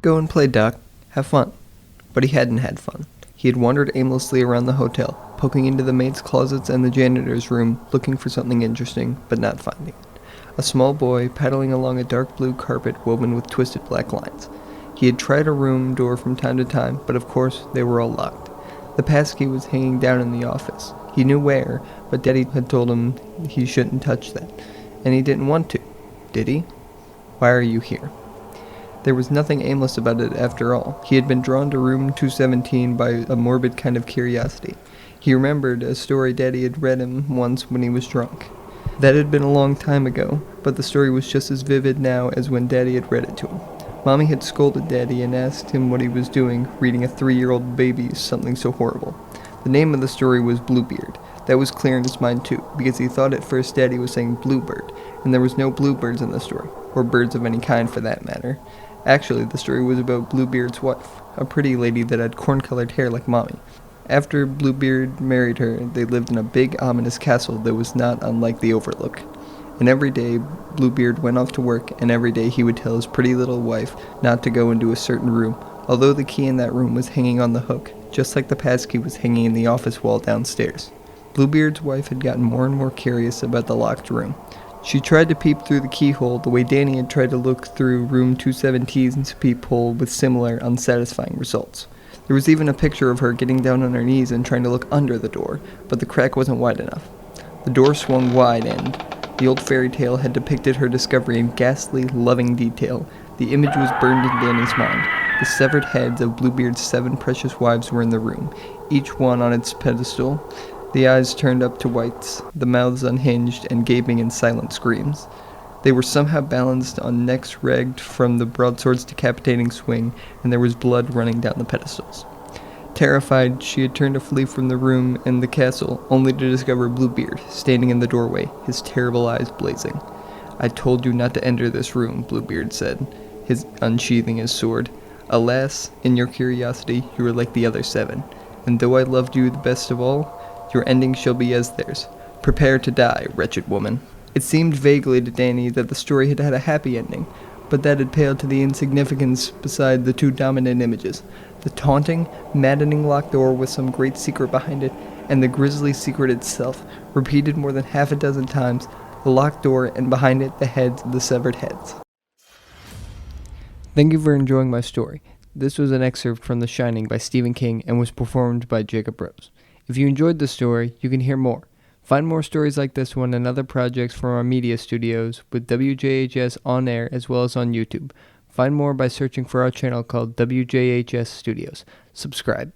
Go and play, Doc. Have fun. But he hadn't had fun. He had wandered aimlessly around the hotel, poking into the maid's closets and the janitor's room, looking for something interesting, but not finding it. A small boy paddling along a dark blue carpet woven with twisted black lines. He had tried a room door from time to time, but of course they were all locked. The passkey was hanging down in the office. He knew where, but Daddy had told him he shouldn't touch that. And he didn't want to. Did he? Why are you here? There was nothing aimless about it after all. He had been drawn to room 217 by a morbid kind of curiosity. He remembered a story Daddy had read him once when he was drunk. That had been a long time ago, but the story was just as vivid now as when Daddy had read it to him. Mommy had scolded Daddy and asked him what he was doing, reading a 3-year-old baby something so horrible. The name of the story was Bluebeard. That was clear in his mind too, because he thought at first Daddy was saying bluebird, and there was no bluebirds in the story, or birds of any kind for that matter. Actually, the story was about Bluebeard's wife, a pretty lady that had corn-colored hair like Mommy. After Bluebeard married her, they lived in a big, ominous castle that was not unlike the Overlook. And every day, Bluebeard went off to work, and every day he would tell his pretty little wife not to go into a certain room, although the key in that room was hanging on the hook, just like the passkey was hanging in the office wall downstairs. Bluebeard's wife had gotten more and more curious about the locked room. She tried to peep through the keyhole the way Danny had tried to look through room 217's peephole with similar, unsatisfying results. There was even a picture of her getting down on her knees and trying to look under the door, but the crack wasn't wide enough. The door swung wide and the old fairy tale had depicted her discovery in ghastly, loving detail. The image was burned in Danny's mind. The severed heads of Bluebeard's 7 precious wives were in the room, each one on its pedestal, the eyes turned up to whites, the mouths unhinged and gaping in silent screams. They were somehow balanced on necks ragged from the broadsword's decapitating swing, and there was blood running down the pedestals. Terrified, she had turned to flee from the room and the castle, only to discover Bluebeard, standing in the doorway, his terrible eyes blazing. "I told you not to enter this room," Bluebeard said, unsheathing his sword. "Alas, in your curiosity, you are like the other 7, and though I loved you the best of all, your ending shall be as theirs. Prepare to die, wretched woman." It seemed vaguely to Danny that the story had had a happy ending, but that had paled to the insignificance beside the 2 dominant images. The taunting, maddening locked door with some great secret behind it, and the grisly secret itself, repeated more than half a dozen times, the locked door and behind it the heads of the severed heads. Thank you for enjoying my story. This was an excerpt from The Shining by Stephen King and was performed by Jacob Rose. If you enjoyed the story, you can hear more. Find more stories like this one and other projects from our media studios with WJHS on air as well as on YouTube. Find more by searching for our channel called WJHS Studios. Subscribe.